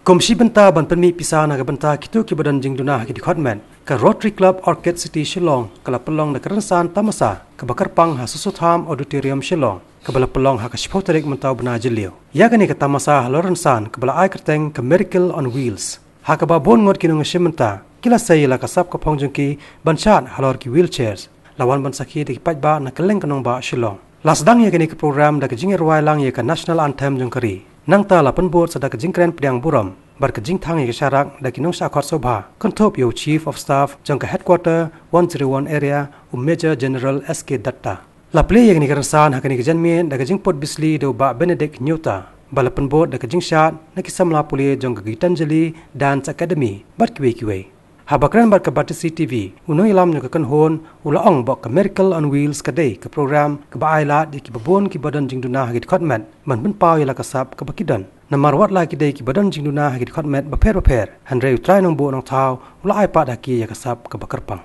Komsi banta ban penmi pisana ka banta kitu ki badan jingduna ki department ka Rotary Club Orchid City Shillong kala pelong na kerensan tamasa ka bakarpang ha Susutham Auditorium Shillong ka bala pelong ha ka sipoterik mentau bena jelio ya kani ka tamasa lorensan ka bala ai kerteng ka Miracle on Wheels ha ka ba bon ngot kinung shimenta kila sayila ka sap ka pongjungki banchan halor ki wheelchairs lawan bansaki de pajba na keleng kanong ba Shillong lasdang ya kani ka program da ka jingir wai lang ya ka national anthem jungkari nang ta la penbot sada ka jingkren priang buram bar ka jing thang ye sharak da kinong sa khot sobha konthop yo chief of staff jang ka headquarter 101 area major general SK Datta la play ye ni karansan ha kani ka janme da ka jing pot bisli do ba Benedict Nyota bala penbot da ka jing shat na ki samla puli jang ka Gitanjali Dance Academy bar kiwe habakran bar ka Batisi TV uno ilam nyo ka kanhon ula ong bok ka Miracle on Wheels ka day ka program ka baayla di ki babon ki badan jingduna hagit khotmet man ben paw yala kasap ka bakidan na marwat la ki day ki badan jingduna hagit khotmet ba pher hanre utrai nong bo nong thaw ula ai pa da ki ya kasap ka bakarpang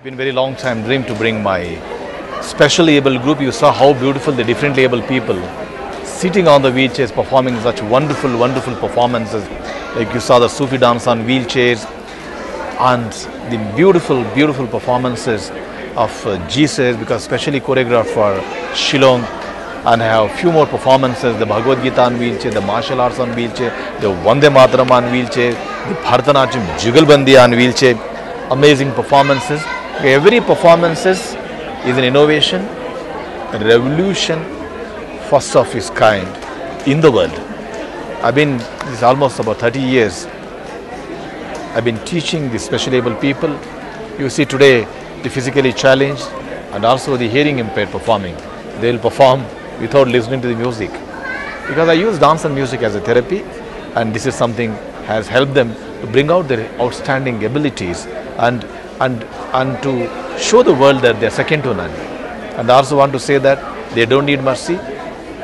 Been very long time dream to bring my specially able group. You saw how beautiful the differently able people sitting on the wheelchairs performing such wonderful performances. Like you saw the Sufi dance on wheelchairs and the beautiful performances of Jesus, because specially choreographed for Shillong, and I have a few more performances, the Bhagavad Gita on wheelchair, the martial arts on wheelchair, the Vande Mataram on wheelchair, the Bharatanatyam Jugalbandi on wheelchair. Amazing performances. Every performance is an innovation, a revolution, first of its kind in the world. I've been, this is almost about 30 years, I've been teaching the specially able people. You see today the physically challenged and also the hearing impaired performing. They will perform without listening to the music. Because I use dance and music as a therapy, and this is something has helped them to bring out their outstanding abilities and to show the world that they are second to none. And I also want to say that they don't need mercy,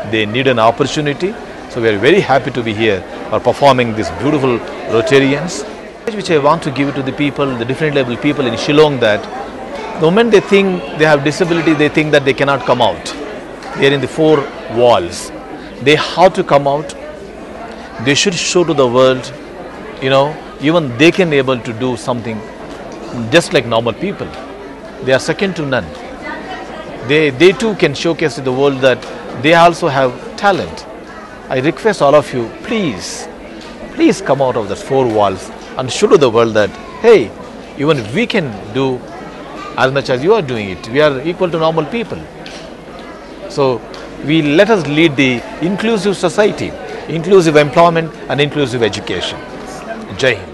they need an opportunity. So we are very happy to be here for performing these beautiful Rotarians, which I want to give it to the people, the different level people in Shillong, that the moment they think they have disability, they think that they cannot come out. they are in the four walls. They have to come out. They should show to the world, even they can able to do something just like normal people. They are second to none. They too can showcase to the world that they also have talent. I request all of you, please come out of the four walls and show to the world that, hey, even we can do as much as you are doing it. We are equal to normal people. So let us lead the inclusive society, inclusive employment and inclusive education. Jai Hind.